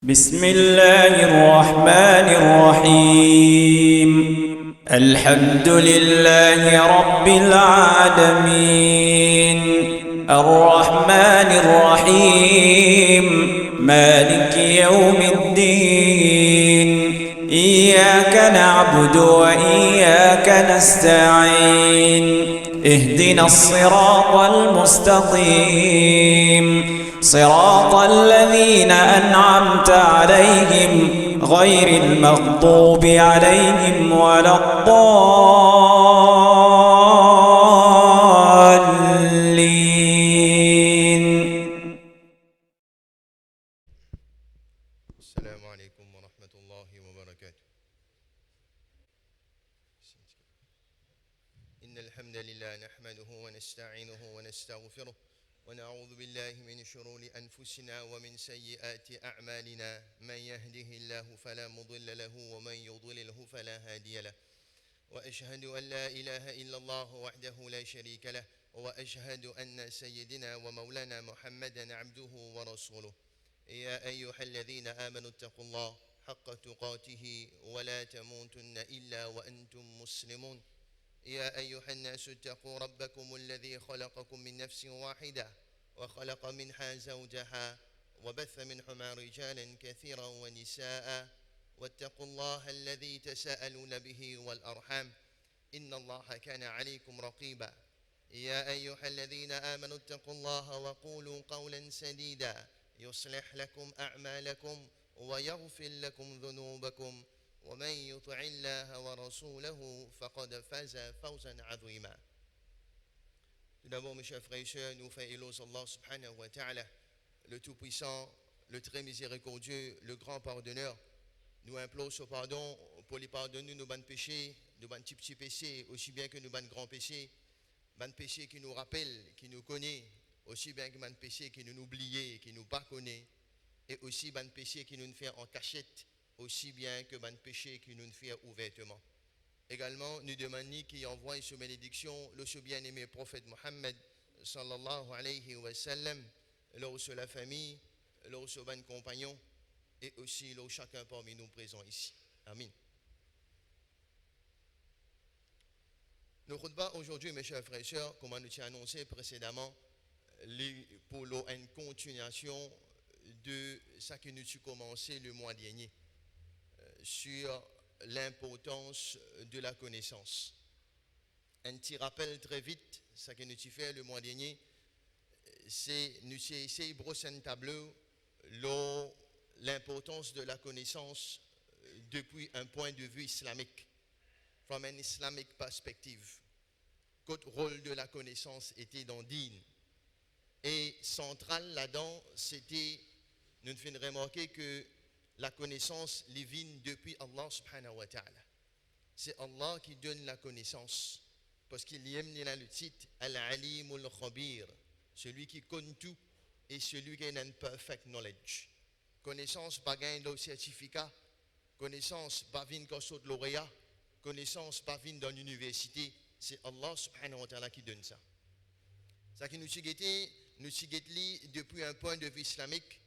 بسم الله الرحمن الرحيم الحمد لله رب العالمين الرحمن الرحيم مالك يوم الدين إياك نعبد وإياك نستعين اهدنا الصراط المستقيم صراط الذين أنعمت عليهم غير المغضوب عليهم ولا الضالين. السلام عليكم ورحمة الله وبركاته. إن الحمد لله نحمده ونستعينه ونستغفره ونعوذ بالله من شرور أنفسنا ومن سيئات أعمالنا. من يهده الله فلا مضل له ومن يضلله فلا هادي له. وأشهد أن لا إله إلا الله وحده لا شريك له وأشهد أن سيدنا ومولانا محمدا عبده ورسوله. يا أيها الذين آمنوا اتقوا الله حق تقاته ولا تموتن إلا وأنتم مسلمون. يا أيها الناس اتقوا ربكم الذي خلقكم من نفس واحدة وخلق منها زوجها وبث منهما رجالا كثيرا ونساء واتقوا الله الذي تساءلون به والأرحام إن الله كان عليكم رقيبا. يا أيها الذين آمنوا اتقوا الله وقولوا قولا سديدا يصلح لكم أعمالكم ويغفر لكم ذنوبكم ومن يطع الله ورسوله فقد فاز فوزا عظيما. Tout d'abord, mes chers frères et sœurs, nous faisons éloge Allah subhanahu wa ta'ala, le Tout-Puissant, le très miséricordieux, le grand pardonneur. Nous implorons ce pardon pour lui pardonner nos bonnes péchés, nos bonnes petits péchés, aussi bien que nos bonnes grands péchés, bonnes péchés qui nous rappellent, qui nous connaissent, aussi bien que bonnes péchés qui nous oublient, qui nous pas connaissent, et aussi bonnes péchés qui nous fait en cachette, aussi bien que bonnes péchés qui nous fait ouvertement. Également, nous demandons qu'il envoie sous bénédiction le bien-aimé prophète Mohammed sallallahu alayhi wa sallam, lors de la famille, lors de ses compagnons et aussi lors chacun parmi nous présents ici. Amin. Nos khutbah aujourd'hui, mes chers frères et sœurs, comme nous l'avons annoncé précédemment, pour une continuation de ce que nous avons commencé le mois dernier sur l'importance de la connaissance. Un petit rappel très vite, ce que nous avons fait le mois dernier, c'est nous avons essayé de brosser un tableau l'importance de la connaissance depuis un point de vue islamique, from an Islamic perspective. Quel rôle de la connaissance était dans Dîn. Et central là-dedans, c'était, nous nous faisons remarquer que la connaissance les vient depuis Allah subhanahu wa ta'ala. C'est Allah qui donne la connaissance. Parce qu'il y a le titre Al-Alimul Khabir, celui qui connaît tout et celui qui a un perfect knowledge. Connaissance, pas gain de certificat. Connaissance, pas vin comme de lauréat. Connaissance, pas vin dans l'université. C'est Allah subhanahu wa ta'ala qui donne ça. Ça qui nous signifié depuis un point de vue islamique,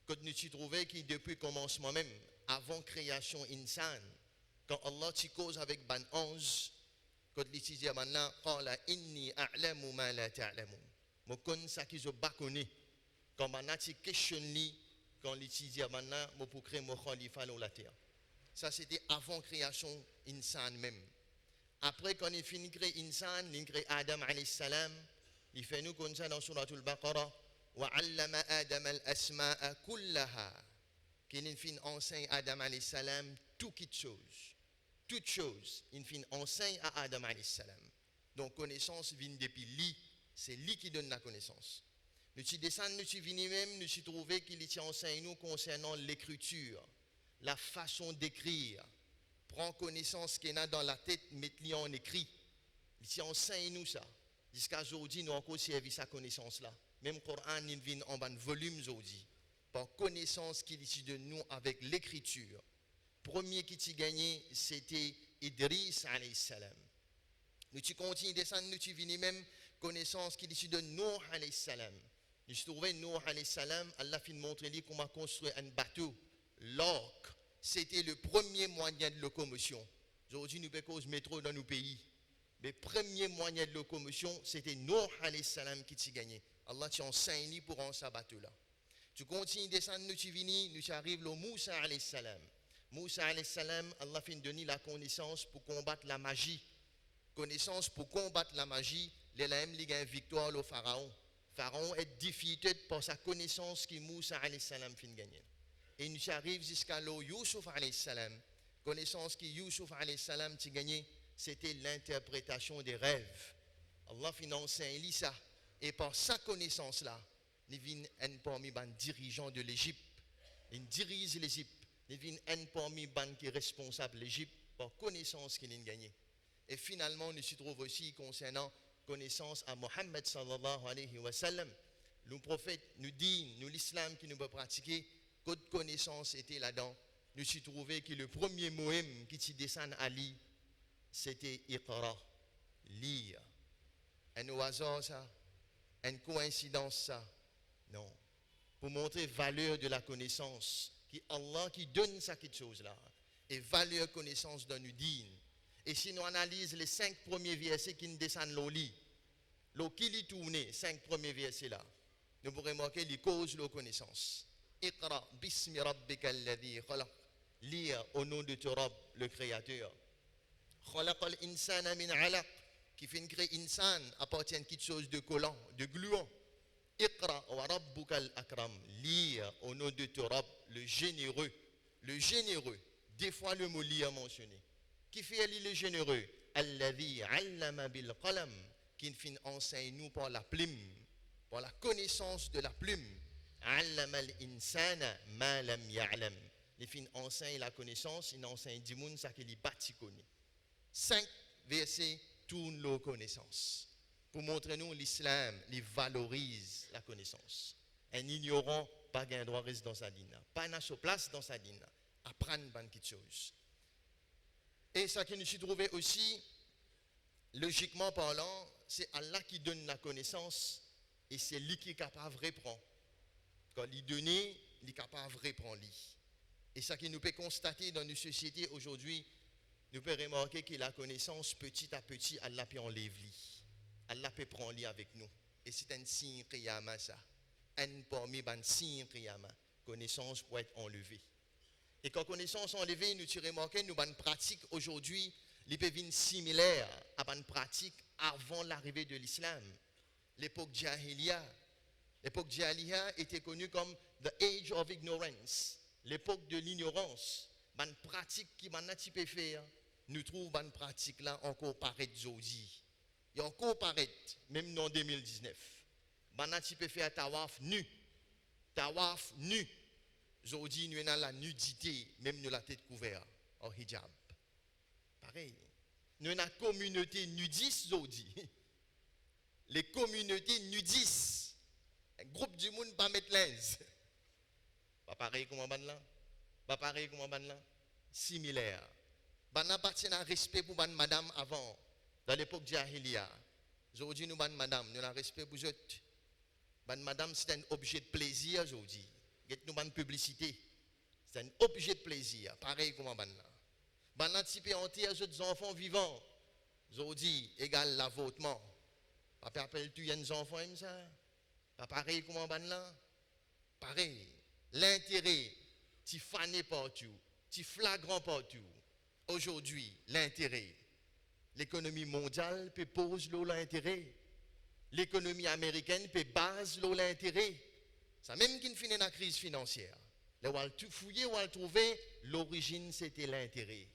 que nous avons trouvé que depuis le commencement même, avant création insan, quand Allah t'y cause avec ban 11, quand il dit maintenant, qala inni a'lamu ma la ta'lamun. Moi connais ça qui je pas connais. Quand maintenant tu questionnes lui, quand il dit maintenant, moi pour créer mon khalifa sur la terre. Ça c'était avant création insan même. Après quand il finit créer insan, il crée Adam alayhi salam, il fait nous comme ça dans suratul Baqarah. وعلم آدم الأسماء كلها qu'il fin enseigne à Adam alayhi salam toute chose il fin enseigne à Adam alayhi salam. Donc connaissance vient depuis lui, c'est lui qui donne la connaissance. Nous ci descendons, nous ci venons même, nous ci trouvé qu'il y enseigne nous concernant l'écriture, la façon d'écrire. Prends connaissance qu'il y a dans la tête, mettez-le en écrit. Il y enseigne nous ça. Jusqu'à aujourd'hui, nous avons encore servi sa connaissance là. Même le Coran, il vient en bas de volume aujourd'hui. Par connaissance qu'il ici de nous avec l'écriture. Premier qui t'y gagné, c'était Idris alayhi salam. Nous t'y continuons descendre, nous t'y venons même connaissance qu'il ici de Nuh alayhi salam. Nous trouvons Nuh alayhi salam, Allah fin montrer lui comment construire un bateau L'orque, c'était le premier moyen de locomotion. Aujourd'hui, nous avons cause métro dans nos pays. Mais le premier moyen de locomotion, c'était Nuh alayhi salam qui t'y gagnait. Allah t'a enseigné pour en bateau là. Tu continues de descendre, nous finis, nous arrivons au Moussa alayhi salam. Moussa alayhi salam, Allah fait donner la connaissance pour combattre la magie. Connaissance pour combattre la magie, les lames ligue une victoire au pharaon. Pharaon est défié par sa connaissance que Moussa alayhi salam fin gagner. Et nous arrivons jusqu'à l'eau Youssouf alayhi salam. Connaissance que Youssouf alayhi salam t'a gagné, c'était l'interprétation des rêves. Allah fin enseigne ça. Et par sa connaissance là, il vient un parmi les dirigeants de l'Égypte. Il dirige l'Égypte. Il vient un parmi les qui est responsable de l'Égypte par connaissance qu'il a gagné. Et finalement, nous se trouvons aussi concernant connaissance à Mohammed sallallahu alayhi wa sallam. Le prophète nous dit, nous l'islam qui nous peut pratiquer, qu'autre connaissance était là-dedans. Nous se trouvons que le premier moème qui s'y descend à lire, c'était Iqra, lire. Un hasard ça? Une coïncidence ça? Non. Pour montrer valeur de la connaissance, qui Allah qui donne ça quelque chose là. Et valeur connaissance dans nous dit. Et si nous analysons les 5 premiers versets qui nous descendent au lit, l'eau qui lit tourné, 5 premiers versets là, nous pourrons remarquer les causes de la connaissance. Iqra bismi rabbika alladhi khalaq. Lire au nom de ton Rabb, le Créateur. Khalaqal insana min alaq. Qui fait créer insan appartient à quelque chose de collant, de gluant. Iqra wa rabbukal akram. Lire au nom de ton Rabb, le généreux. Le généreux. Des fois le mot lire mentionné. Qui fait lire le généreux? Alladhi allama bil qalam. Qui fait enseigne nous par la plume, par la connaissance de la plume. Allama al insana ma lam ya'lam. Il fait enseigne la connaissance, il enseigne du monde ça qu'il bâti connaît. 5 versets tournent nos connaissances. Pour montrer nous l'islam, il valorise la connaissance. Un ignorant, pas gain droit reste dans sa dîne. Pas n'a sa place dans sa dîne. Apprendre bonne quelque chose. Et ça qui nous s'y trouvait aussi, logiquement parlant, c'est Allah qui donne la connaissance et c'est lui qui est capable de répondre. Quand il donne, il est capable de répondre. Et ça qui nous peut constater dans nos sociétés aujourd'hui, nous pouvons remarquer que la connaissance, petit à petit, Allah peut enlever. Allah peut prendre lui avec nous. Et c'est un signe qiyamah ça. Un parmi les signes qiyamah. Connaissance pour être enlevée. Et quand connaissance enlevée, nous remarquons nous avons pratique aujourd'hui, les peuvent être similaires à une pratique avant l'arrivée de l'islam. L'époque Jahiliya. L'époque Jahiliya était connue comme the age of ignorance. L'époque de l'ignorance. Une pratique qui m'a peut faire. Nous trouvons une pratique là encore paraître aujourd'hui. Il y a encore paraître, même en 2019. Banati peut faire tawaf nu. Tawaf nu. Aujourd'hui, nous avons la nudité, même nous la tête couverte, en hijab. Pareil. Nous avons la communauté nudiste aujourd'hui. Les communautés nudistes. Un groupe du monde pas mettre lens. Pas pareil comme on là. Pas pareil comme on là. Similaire. Ban appartient à respect pour ban madame avant, dans l'époque Jahiliya. Aujourd'hui, nous ban madame, nous avons respect pour eux. Ban madame, c'est un objet de plaisir aujourd'hui. Nous ban publicité. C'est un objet de plaisir, pareil comme ban là. Ban anticipé entière autres enfants vivants. Aujourd'hui, égal l'avortement. Papa appelle-tu des enfants comme ça? Pas pareil comme ban là. Pareil. L'intérêt, tu fané partout, tu flagrant partout. Aujourd'hui, l'intérêt. L'économie mondiale peut poser l'intérêt. L'économie américaine peut base l'intérêt. Ça même qui finit la crise financière. Là où elle fouiller, où elle trouver, l'origine c'était l'intérêt.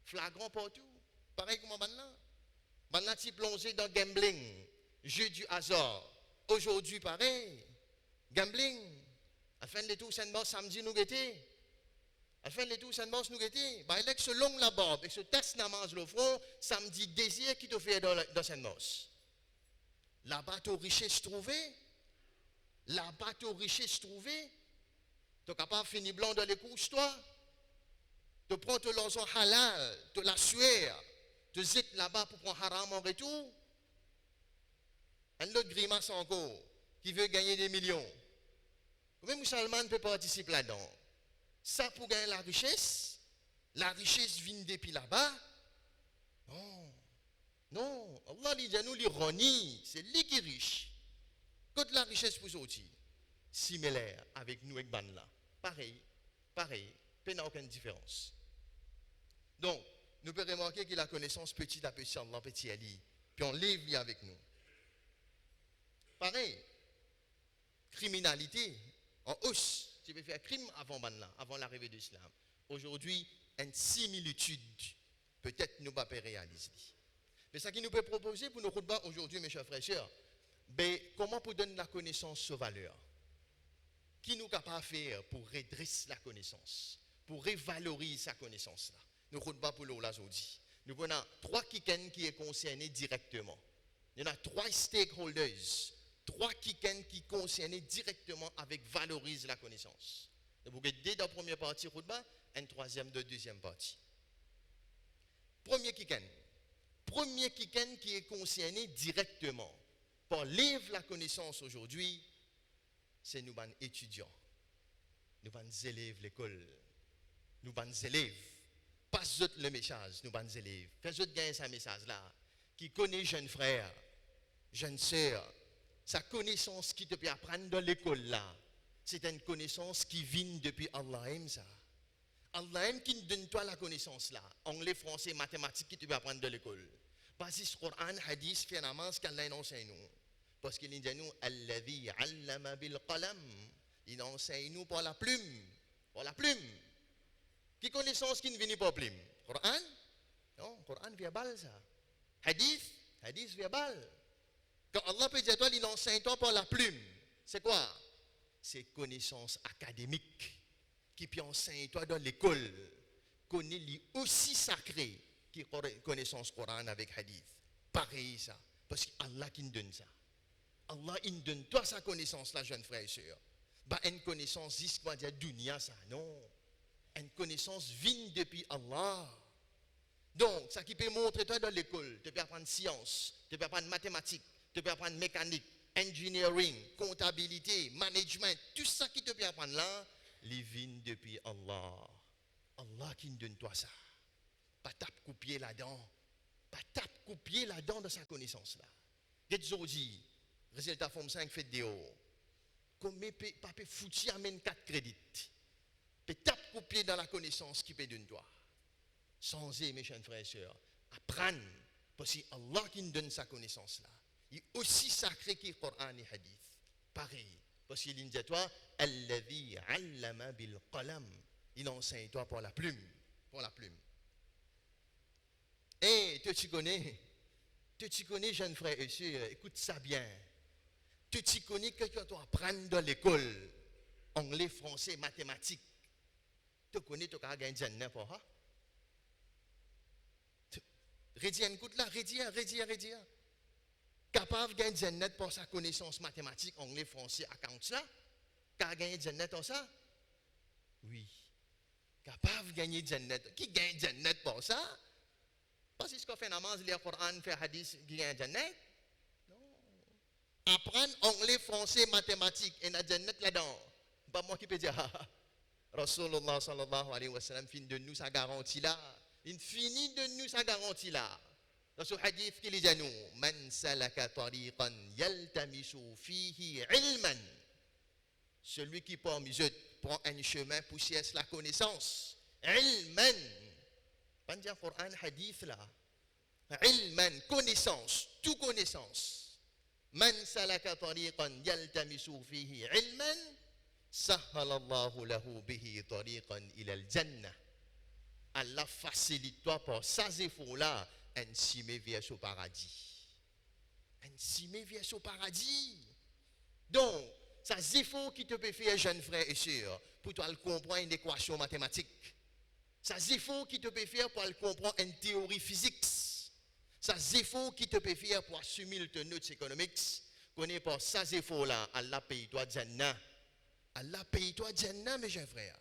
Flagrant partout. Pareil comme maintenant. Maintenant, tu plongé dans gambling, jeu du hasard. Aujourd'hui, pareil. Gambling. À la fin de tout, samedi, nous guetter. À la fin de tout, nous guetter. Bah, il est que ce long la barbe, et ce test namaz le front, samedi, désir qui te fait dans cette noce. Là-bas, tu as richesse trouvée. Là-bas, tu as richesse trouvée. Tu es capable de finir blanc dans les couches, toi. Tu prends ton lançon halal, tu la sueur. Tu zit là-bas pour prendre haram en retour. Un autre grimace encore, qui veut gagner des millions. Même Salman peut participer là-dedans. Ça pour gagner la richesse vient depuis là-bas. Non, non, Allah dit nous l'ironie, c'est lui qui est riche. Quand la richesse pour sortir, similaire avec nous et Ban là, pareil, il n'y a aucune différence. Donc, nous pouvons remarquer que la connaissance petit à petit, Allah petit à lui, puis on livre avec nous. Pareil, criminalité en hausse. Tu peux faire crime avant Ban là, avant l'arrivée de l'islam. Aujourd'hui, une similitude, peut-être nous ne pouvons pas réaliser. Mais ce qui nous peut proposer pour nos khutbahs aujourd'hui, mes chers frères et sœurs, ben, comment pour donner la connaissance aux valeurs? Qui nous capable de faire pour redresser la connaissance, pour revaloriser sa connaissance là? Nous khutbahs pour l'eau aujourd'hui. Nous prenons 3 kikens qui sont concernés directement. Il y en a 3 stakeholders, 3 kikens qui sont concernés directement avec valoriser la connaissance. Vous avez 2 dans la première partie khutbah, et une troisième de la deuxième partie. Premier kiken qui est concerné directement par livre la connaissance aujourd'hui, c'est nous les étudiants, nous les élèves l'école, nous les élèves. Passe le message, nous les élèves. Faites gagner ce message là, qui connaît jeune frère, jeune sœur, sa connaissance qui te peut apprendre dans l'école là, c'est une connaissance qui vient depuis Allah aime ça. Allah aime qui donne toi la connaissance là, anglais, français, mathématiques qui te peut apprendre dans l'école. Basis Coran, hadith, finalement, ce qu'Allah enseigne nous. Parce qu'il dit nous, Alladhi allama bil qalam. Il enseigne nous par la plume. Par la plume. Qui connaissance qui ne vient pas plume? Coran? Non, Coran verbal ça. Hadith verbal. Quand Allah peut dire toi, il enseigne toi par la plume. C'est quoi? C'est connaissance académique qui peut enseigner toi dans l'école. Connaît aussi sacré qui connaissance Coran avec hadith. Pareil ça. Parce que Allah qui nous donne ça. Allah il nous donne toi sa connaissance là, jeune frère et sœur. Bah une connaissance jusqu'à dire dunya ça. Non. Une connaissance vient depuis Allah. Donc, ça qui peut montrer toi dans l'école, tu peux apprendre science, tu peux apprendre mathématiques, tu peux apprendre mécanique, engineering, comptabilité, management, tout ça qui te peut apprendre là, il vient depuis Allah. Allah qui nous donne toi ça. Pas tape coupier là-dedans. Pas tape coupier là-dedans de sa connaissance là. Qu'est-ce que dit? Résultat forme 5 fait de haut. Comme pas peut foutu amène 4 crédits. Peut tape coupier dans la connaissance qui peut donner toi. Sans mes chers frères et sœurs, apprendre parce que Allah qui nous donne sa connaissance là. Il est aussi sacré que le Coran et Hadith. Pareil. Parce qu'il dit à toi, Alladhi allama bil qalam. Il enseigne toi pour la plume. Pour la plume. Et tu connais, jeune frère et sœur, écoute ça bien. Tu connais que tu dois apprendre dans l'école, anglais, français, mathématiques. Tu connais, tu as gagné un pour ça. Rédia, écoute là, Rédia. Capable de gagner un net pour sa connaissance mathématique, anglais, français, accounts là. Qu'a gagné un net pour ça? Oui. Capable de gagner un net. Qui gagne un net pour ça? Parce que ce qu'on fait namaz, lire Coran, faire hadith, qui gagne un net? Non. Apprendre anglais, français, mathématiques, et un net là-dedans. Pas moi qui peux dire, Rasulullah sallallahu alayhi wa sallam finit de nous sa garantie là. Il finit de nous sa garantie là. Dans ce hadith qu'il dit à nous, Man salaka tariqan yaltamisu fihi ilman. Celui qui prend un chemin pour chercher la connaissance. Ilman. Pas dire Coran, hadith là. Ilman, connaissance, tout connaissance. Man salaka tariqan yaltamisu fihi ilman. Sahhalallahu lahu bihi tariqan ila al-jannah. Allah facilite toi pour ça efforts là, ainsi me vers au paradis. Ainsi me vers au paradis. Donc, ça efforts qui te peut faire jeune frère et sœur pour toi comprendre une équation mathématique. Ça efforts qui te peut faire pour comprendre une théorie physique. Ça efforts qui te peut faire pour assumer le notes économiques. Connais pas ça efforts là, Allah paye toi Jannah. Allah paye toi Jannah mes jeunes frères.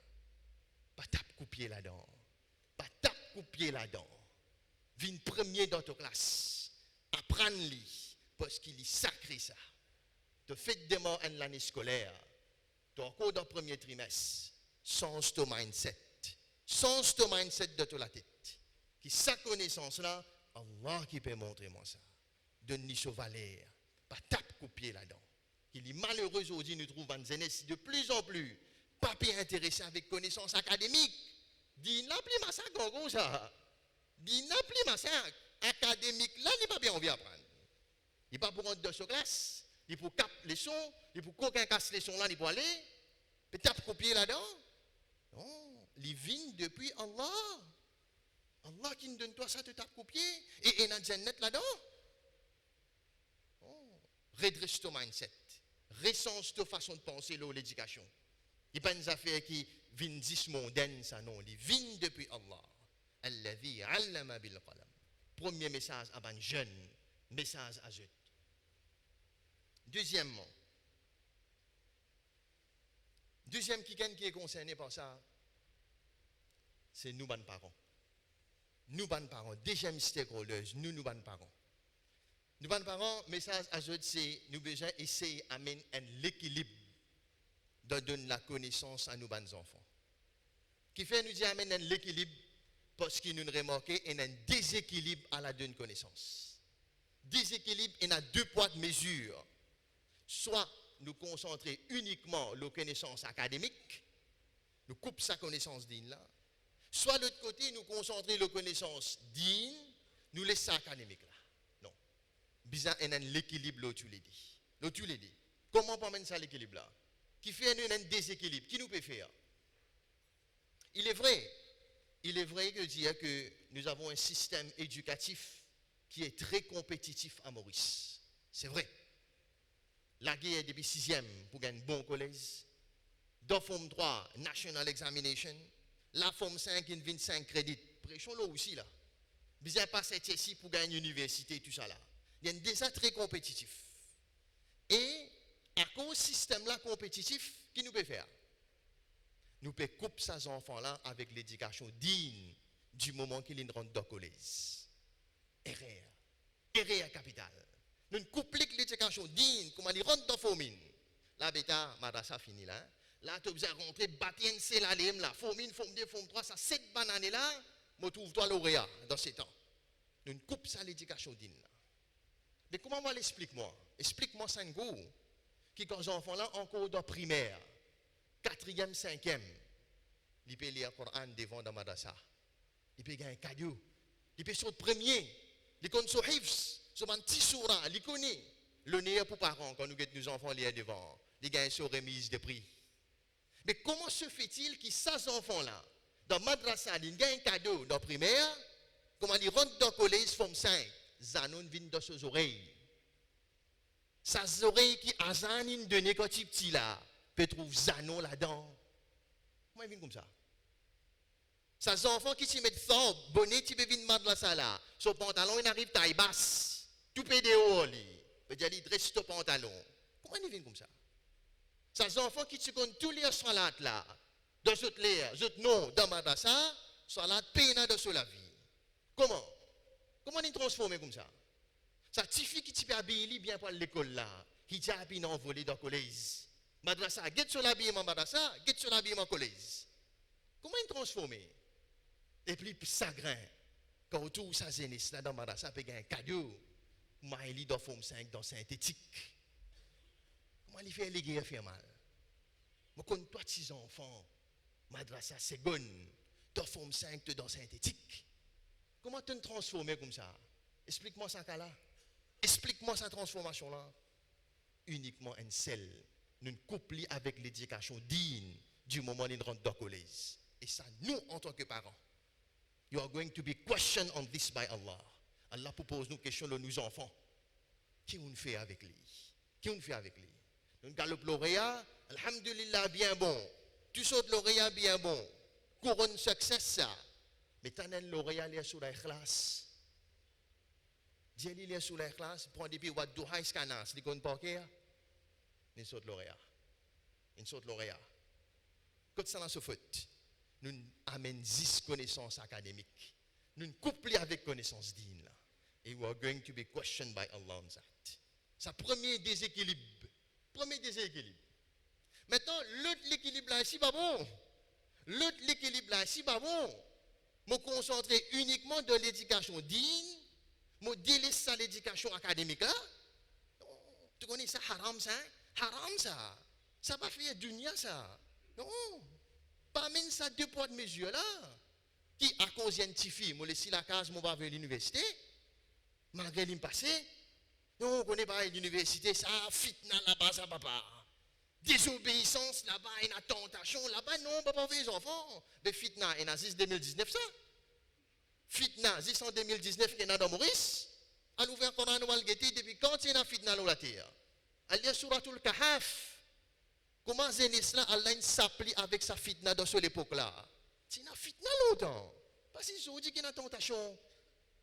Pas tape coupier là-dedans. Pas tape coupier là-dedans. Viens premier dans ta classe. Apprends-lui parce qu'il est sacré ça. Tu fais demain l'année scolaire. Tu es encore dans le premier trimestre. change ton mindset. Change ton mindset de toute la tête. Qui sa connaissance là, Allah qui peut montrer moi ça. Donne-lui ce valeur. Pas tape coupier là-dedans. Il est malheureux aujourd'hui, nous trouvons une jeunesse de plus en plus pas bien intéressé avec connaissances académiques. Dis n'a plus massacre comme ça. Dis n'a plus massacre académique là, il n'est pas bien envie d'apprendre. Il n'est pas pour rentrer dans sa classe, il est pour cap les sons, il est pour qu'aucun casse les sons là, il est pour aller. Peut-être copier là-dedans. Non, il vient depuis Allah. Allah qui nous donne toi ça, tu tapes copier. Et il y a un jannat là-dedans. Oh. Redresse ton mindset. Recense ta façon de penser l'éducation. Il n'y a pas une affaire qui viennent 10 mondaines, ça non. Ils viennent depuis Allah. Alladhi allama bil qalam. Premier message à un jeune, message à eux. Deuxièmement, deuxième qui est concerné par ça, c'est nous, les parents. Nous, les parents, deuxième stakeholders, nous, les parents. Nous, les parents, message à eux, c'est nous besoin essayer d'amener l'équilibre de donner la connaissance à nos enfants. Qui fait nous dire amener l'équilibre parce qu'il nous remarque qu'il y a un déséquilibre à la donne connaissance. Déséquilibre, il y a deux poids de mesure. Soit nous concentrer uniquement sur la connaissance académique, nous coupons sa connaissance digne là. Soit de l'autre côté, nous concentrer sur la connaissance digne, nous laissons ça académique là. Non. Bizarre, il y a l'équilibre là, tu l'as dit. Là, tu l'as dit. Comment on amène ça l'équilibre là? Qui fait un déséquilibre? Qui nous peut faire? Il est vrai que dire que nous avons un système éducatif qui est très compétitif à Maurice. C'est vrai. La guerre est depuis 6e pour gagner un bon collège. Dans Forme 3, National Examination. La Forme 5, il vient 5 crédits. Prêchons là aussi là. Bizarre pas cette ici pour gagner une université, tout ça là. Il y a déjà très compétitif. Et à cause du système là compétitif, qui nous peut faire? Nous pouvons couper ces enfants-là avec l'éducation digne du moment qu'ils rentrent dans le collège. Erreur capitale. Nous coupons l'éducation digne, comment ils rentrent dans la famine. Là, bêta, madrasa fini là. Là, tu as rentré, bâtir c'est la lime là. Famine, forme 2, forme 3, ça 7 bananes là. Me trouve-toi lauréat dans ces temps. Nous coupons ça l'éducation digne là. Mais comment on va l'expliquer-moi? Explique-moi ça un goût. Qui quand les enfants là encore dans primaire, 4e, 5e, ils peuvent lire le Coran devant dans madrasa. Ils peuvent gagner un cadeau. Ils peuvent sortir premier. Ils connaissent sur Hifz, sur un petit soura, ils connaissent. L'honneur pour parents quand nous guettons nos enfants lire devant. Ils gagnent sur remise de prix. Mais comment se fait-il que ces enfants-là, dans madrasa, ils gagnent un cadeau dans primaire, comment ils rentrent dans le collège, forme 5, Zanon vient dans ses oreilles. Ces oreilles qui azanine donné quand il petit là, peut trouver Zanon là-dedans. Comment ils viennent comme ça? Ces enfants qui s'y mettent fort, bonnet, tu peux venir de la salle là. Son pantalon, il arrive taille basse. Tout peut dehors, lui. Peut dire, il dresse ton pantalon. Comment ils viennent comme ça? Ces enfants qui se comptent tous les salades là, dans cette l'air, cette non, dans ma ça, salade peine dans la vie. Comment? Comment ils transforment comme ça? Ça suffit qui tu peux habiller bien pour l'école là, qui t'a habillé envolé dans le collège. Madrasa, get sur l'habillement madrasa, get sur l'habillement collège. Comment ils transforment? Et puis, chagrin, quand tout ça jeunesse là dans madrasa, peut gagner un cadeau. Maïli dans forme 5 dans synthétique. Comment il fait les guerres faire mal? Moi, quand toi, 6 enfants, madrasa, c'est bonne, dans forme 5 dans synthétique. Comment tu te transformes comme ça? Explique-moi ça, là. Explique-moi sa transformation là. Uniquement un seul. Nous couplons avec l'éducation digne du moment où ils rentrent dans le collège. Et ça, nous, en tant que parents, you are going to be questioned on this by Allah. Allah propose nous question de nos enfants. Qui on fait avec lui? Qui on fait avec lui? Nous galop lauréat, alhamdulillah, bien bon. Tu sautes lauréat, bien bon. Couronne succès ça. Mais tu as un lauréat qui est sur la classe. Dieu il est sur la classe, prend des pieds, ou du high scanas, il compte pas qu'il il saute lauréat. Il saute lauréat. Quand ça se fait, nous amène 10 connaissances académiques. Nous couplons avec connaissances dignes. Et we are going to be questioned by Allah on that. C'est le premier déséquilibre. Premier déséquilibre. Maintenant, l'autre l'équilibre là, ici, pas bon. L'autre, l'équilibre là, si pas bon, me concentrer uniquement dans l'éducation digne, me délaisser l'éducation académique là. Tu connais ça, haram ça? Haram ça. Ça va faire dunya ça. Non. Pas même ça deux poids de mesure là. Qui à cause d'une petite fille, moi laisser la case, moi va vers l'université. Malgré l'impassé. Non, on connaît pas l'université, ça, fitna là-bas, ça papa. Désobéissance là-bas, une tentation là-bas, non, papa veut les enfants. Mais fitna, il y a 2019 ça. Fitna, 10 en 2019, il y a dans Maurice. À l'ouvert Coran Noël Gété, depuis quand il y a fitna dans la terre? Il y a Suratul Kahaf. Comment Zénis là, Allah s'applique avec sa fitna dans cette époque-là? C'est une fitna longtemps. Pas si je dis qu'il y a une tentation.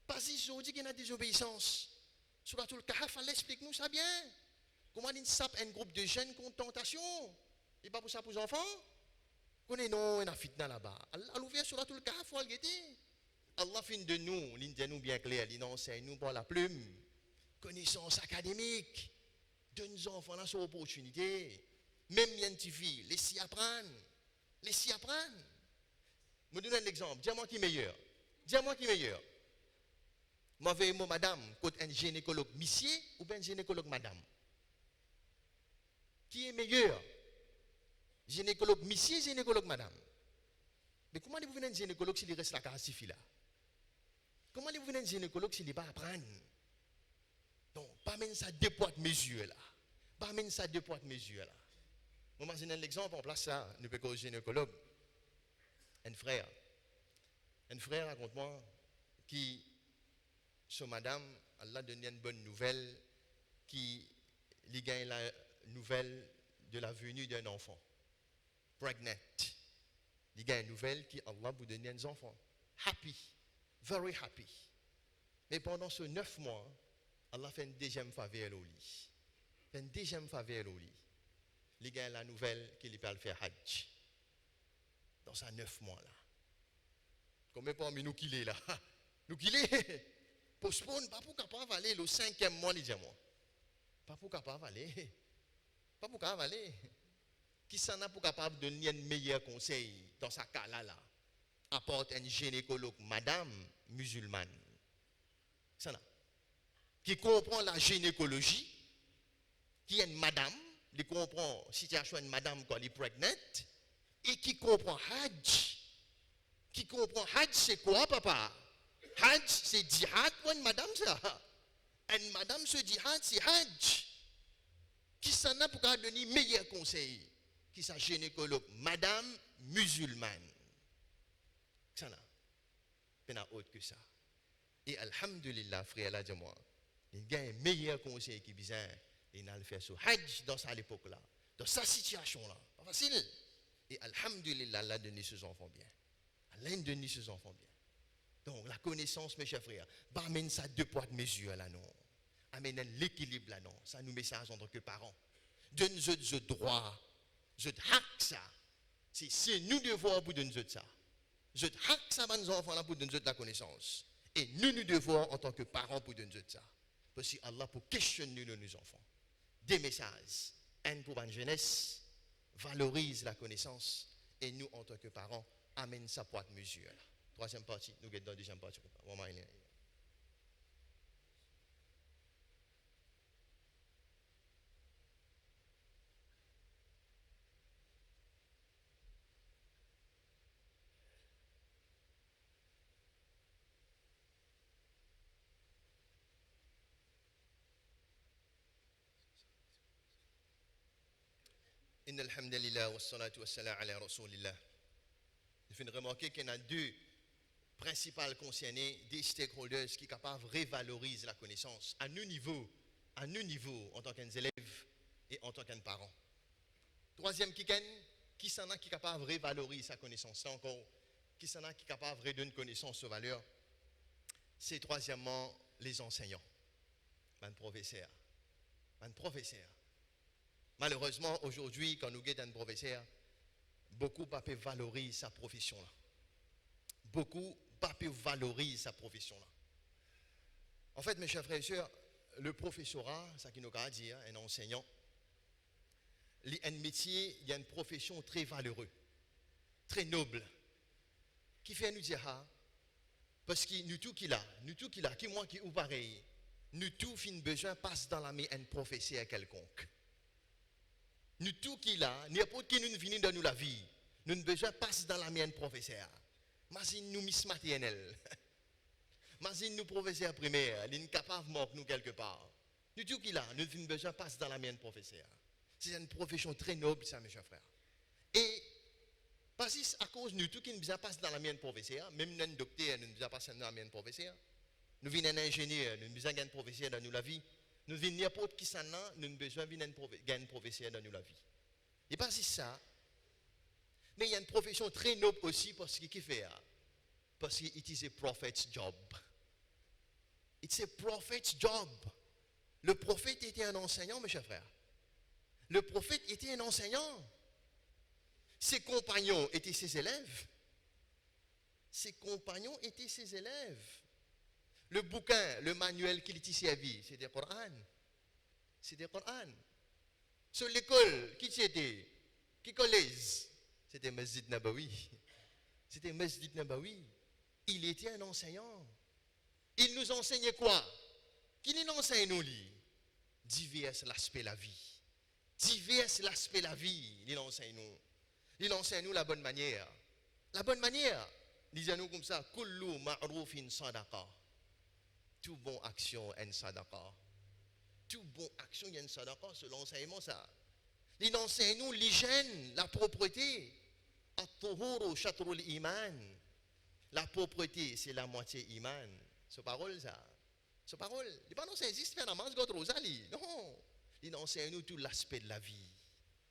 Pas si je dis qu'il y a une désobéissance. Suratul Kahaf, Allah explique-nous ça bien. Comment il sape un groupe de jeunes contre tentation? Et pas pour ça pour les enfants? Connais non, il y a une fitna là-bas. Allah l'ouvert Suratul Kahaf, Allah Gété. Allah fait de nous, nous bien clair, il enseigne nous par la plume, connaissance académique, donne aux enfants là son opportunité, même bien petite fille, laissez apprendre, laissez apprendre. Je vous donne un exemple, dis-moi qui est meilleur, dis-moi qui est meilleur. Moi, je moi madame, côté un gynécologue monsieur ou bien un gynécologue madame. Qui est meilleur? Gynécologue monsieur, gynécologue madame. Mais comment vous venez un gynécologue s'il reste la case là? Comment vous venez un gynécologue s'il n'est pas apprendre? Donc, pas même ça deux poids de mesure là. Pas même ça deux poids de mesure là. Moi, je donne l'exemple en place ça, nous pouvons gynécologue. Un frère raconte-moi, qui, sur madame, elle a donné une bonne nouvelle, qui lui gagne la nouvelle de la venue d'un enfant. Pregnant. Il gagne une nouvelle qui Allah vous donne un enfant. Happy. Very happy. Mais pendant ce 9 mois, Allah fait une deuxième faveur au lit. Fait une deuxième faveur au lit. Il gagne la nouvelle qu'il peut faire Hajj. Dans ces 9 mois là. Combien parmi nous qu'il est là? Nous qu'il est. Postpone, pas pour capable aller le 5e mois, il dit moi. Pas pour capable aller. Pas pour capable aller. Qui s'en a pour capable de donner un meilleur conseil dans sa cas là? Apporte un gynécologue, madame musulmane. Ça là. Qui comprend la gynécologie, qui est une madame, qui comprend la situation d'une madame quand elle est pregnant, et qui comprend Hajj. Qui comprend Hajj, c'est quoi, papa? Hajj, c'est djihad pour une madame, ça. Une madame, ce djihad, c'est Hajj. Qui s'en a pour donner meilleur conseil? Qui est gynécologue, madame musulmane. Ça n'a pas autre que ça. Et alhamdulillah, frère, là, dis-moi, il y a un meilleur conseil qui vient, il a le fait sur Hajj dans cette époque-là, dans sa situation-là. Pas facile. Et alhamdulillah, Allah a donné ses enfants bien. Allah a donné ses enfants bien. Donc, la connaissance, mes chers frères, amène ça deux poids de mesure là, non. Amène l'équilibre là, non. Ça nous message en tant que parents. Donne-nous ce droit, ce hak ça. C'est nous devoir pour donner ça. Je hack ça, mes enfants, là, pour donner de la connaissance. Et nous devons, en tant que parents, pour donner de ça. Parce que Allah, pour questionner nos enfants. Des messages. Un pour la jeunesse, valorise la connaissance. Et nous, en tant que parents, amène ça pour cette mesure. Troisième partie, nous sommes dans la deuxième partie. Inna alhamdulillah wa salatu wa salam ala rasulillah. Il faut remarquer qu'il y a deux principales concernés, des stakeholders qui sont capables de revaloriser la connaissance à nos niveaux en tant qu'élèves et en tant que parents. Troisième qui s'en a qui est capable de revaloriser sa connaissance, là encore, qui s'en a qui est capable de redonner connaissance aux valeurs, c'est troisièmement les enseignants, les professeurs. Malheureusement, aujourd'hui, quand nous avons un professeur, beaucoup ne peuvent valoriser sa profession-là. Beaucoup ne peuvent valoriser sa profession-là. En fait, mes chers frères et sœurs, le professorat, ça qui nous a dit, un enseignant, il y a un métier, il y a une profession très valeureuse. très noble, qui fait nous dire, ah, parce que nous tout qui là, qui moi qui ou pareil, nous tout fin besoin passe dans la main un professeur quelconque. Nous tout qui là, n'importe qui nous vient dans nous la vie, nous avons besoin passe dans la main un professeur. Imagine nous miss maternelle. Imagine nous professeur primaire, il est capable de manquer nous quelque part. Nous tout qui là, nous avons besoin passe dans la main un professeur. C'est une profession très noble ça mes chers frères. Et parce que à cause de nous tout qui nous passe dans la mienne professeur, même un docteur nous passe dans la mienne professeur, nous venons un ingénieur, nous besoin d'un professeur dans nous la vie, nous venons n'importe qui ça là, nous besoin d'un professeur dans nous la vie. Et pas si ça, mais il y a une profession très noble aussi parce qu'il qui fait, parce que it is a prophet's job. It's a prophet's job. Le prophète était un enseignant, mes chers frères. Le prophète était un enseignant. Ses compagnons étaient ses élèves. Ses compagnons étaient ses élèves. Le bouquin, le manuel qu'il était servi, c'était le Coran. C'était le Coran. Sur l'école, qui c'était? Qui collège? C'était Masjid Nabawi. C'était Masjid Nabawi. Il était un enseignant. Il nous enseignait quoi? Qu'il nous enseigne nous lui? Divers l'aspect de la vie. Divers l'aspect de la vie, il enseigne nous. Il enseigne nous la bonne manière. La bonne manière, disons-nous comme ça, kullu ma'rufin sadaqa. Tout bon action est une sadaqa. Tout bon action est une sadaqa, c'est l'enseignement ça. Il enseigne nous l'hygiène, la propreté. At-tuhuru shatrul iman. La propreté, c'est la moitié iman. C'est parole ça. C'est parole. Il pas non ça existe faire la masse contre Rosalie. Non. Il enseigne nous tout l'aspect de la vie.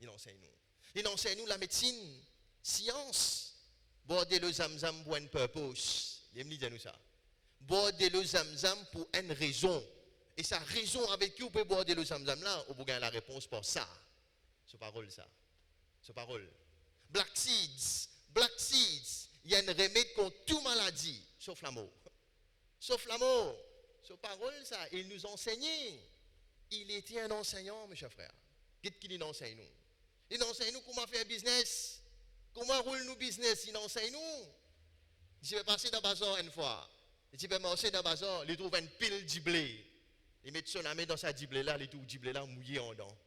Il enseigne nous. Il enseigne nous la médecine, science. Boire de l'eau zamzam pour une purpose. Il me dit nous ça. Boire de l'eau zamzam pour une raison. Et sa raison avec qui vous pouvez boire de l'eau zamzam là, vous avez la réponse pour ça. C'est parole ça. C'est parole. Black seeds. Black seeds. Il y a un remède contre toute maladie, sauf l'amour. Sauf l'amour. C'est parole ça. Il nous enseignait. Il était un enseignant, mes chers frères. Qu'est-ce qu'il enseigne nous? Il enseigne nous comment faire business. Comment roule nous business? Il enseigne nous. Je vais passer dans le bazar une fois. Je vais marcher dans le bazar. Il trouve une pile de blé. Il met son ami dans sa blé là. Il trouve du blé là mouillé en dedans.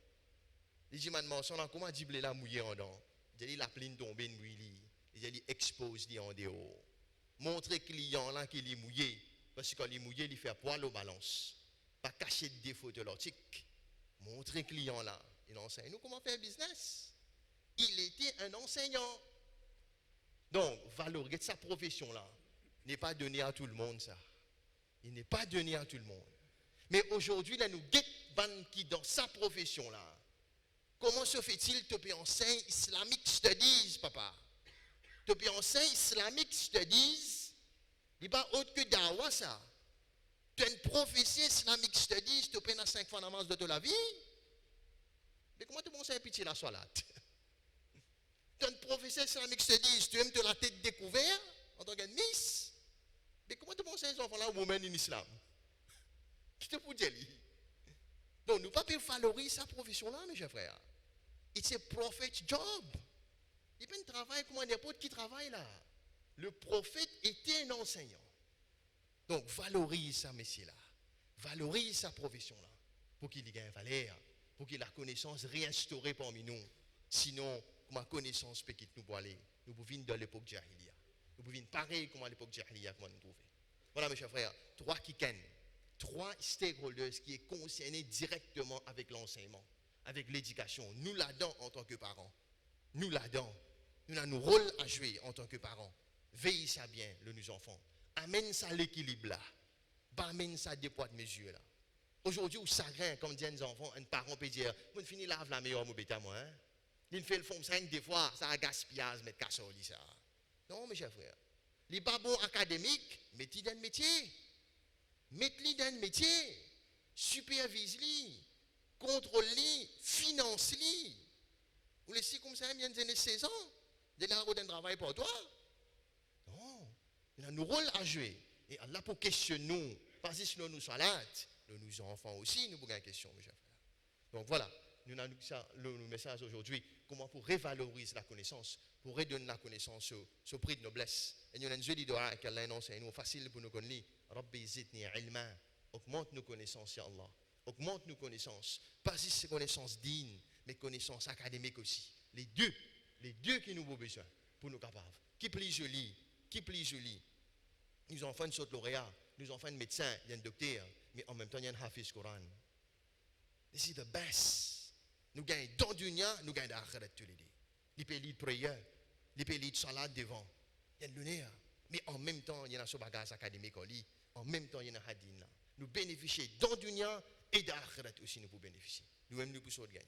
Il dit, man, comment du blé là mouillé en dedans? Il dit, la pline tombée de mouille. Il dit, expose en dehors. Montrer client là qu'il est mouillé. Parce que quand il est mouillé, il fait poil aux balances. Pas cacher de défauts de l'ortique. Montrer client là. Il enseigne nous comment faire business. Il était un enseignant. Donc, valoriser sa profession là n'est pas donné à tout le monde ça. Il n'est pas donné à tout le monde. Mais aujourd'hui, là, nous guettons qui dans sa profession là. Comment se fait-il te peux enseigner Islamic Studies, papa? Te peux enseigner Islamic Studies, il n'est pas autre que dawa ça. Tu as une prophétie Islamic Studies, tu peux dans 5 fondements de la vie. Mais comment tu penses à pitié la salade? Tu as une prophétie Islamic Studies, tu aimes te la tête découverte en tant que miss. Mais comment tu penses à ces enfants-là, women in Islam? Qui te peut dire? Donc, nous ne pouvons pas valoriser sa profession-là, mes chers frères. It's a prophet's job. Il peut travailler comme n'importe qui travaille là. Le prophète était un enseignant. Donc, valorise ça, messieurs-là. Valorise sa profession-là. Pour qu'il y ait une valeur. Pour qu'il ait la connaissance réinstaurée parmi nous. Sinon, comme la connaissance peut quitter nous pour aller. Nous pouvons venir dans l'époque Jahiliya. Nous pouvons venir pareil comme à l'époque Jahiliya, comment nous trouver. Voilà, mes chers frères. 3 kikens. 3 stakeholders qui sont concernés directement avec l'enseignement, avec l'éducation. Nous là-dedans en tant que parents. Nous là-dedans. Nous avons nos rôles à jouer en tant que parents. Veillez ça bien, nos enfants. Amène ça à l'équilibre là. Amène ça à des poids de mesure là. Aujourd'hui, au chagrin, comme disent les enfants, un parent peut dire, vous finissez lave la meilleure mobile à moi. Hein? Il fait le fond 5 des fois, ça a gaspillage, mettre casserole, ça. Non, mes chers frères. Les pas bons académiques, mettez dans le métier. Mettez-les dans le métier. Supervise-les. Contrôle-les. Finance-les. Vous laissez comme ça, il y a une 16 ans. Il y a un travail pour toi. Non. Il y a un rôle à jouer. Et Allah pour questionner nous. Parce que sinon nous sommes là. Nous enfants aussi, nous posons une question, mes chers frères. Donc voilà. Nous avons le message aujourd'hui. Comment pour revaloriser la connaissance. pour redonner la connaissance au prix de noblesse. Et nous avons dit qu'Allah enseigne nous facile pour nous connaître. Rabbi zidni ilma. Augmente nos connaissances, ya Allah. Augmente nos connaissances. Pas juste ces connaissances dignes, mais connaissances académiques aussi. Les deux qui nous ont besoin pour nous capables. Qui plus joli, Nous enfants de saut lauréat, nous enfants de médecins, il y a un docteur, mais en même temps il y a un hafiz Coran. This is the best. Nous gagnons dans le dunya, nous gagnons dans l'akhirat tous les deux. Les pays de prière, les pays de salade devant. Il y a le lunaire. Mais en même temps, il y a un bagage académique en lit. En même temps, il y a un hadith là. Nous bénéficions dans le dunya et dans l'akhirat aussi, nous pouvons bénéficier. Nous-mêmes, nous pouvons gagner.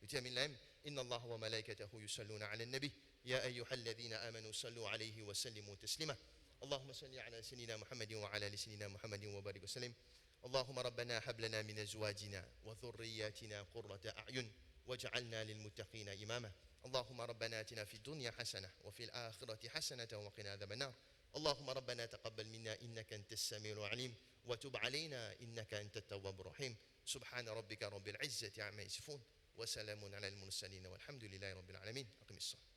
Nous terminons là. Inna Allah wa malaikatahu yusalluna ala nabi. Ya ayyuhalladhina amanu sallu alayhi wa sallimu taslima. اللهم صل على سيدنا محمد وعلى ال سيدنا محمد وبارك وسلم. اللهم ربنا هب لنا من ازواجنا وذرياتنا قرة اعين واجعلنا للمتقين اماما. اللهم ربنا اتنا في الدنيا حسنه وفي الاخره حسنه وقنا عذاب النار. اللهم ربنا تقبل منا انك انت السميع العليم وتب علينا انك انت التواب الرحيم. سبحان ربك رب العزه عما يصفون وسلام على المرسلين والحمد لله رب العالمين. اقم الصلاه.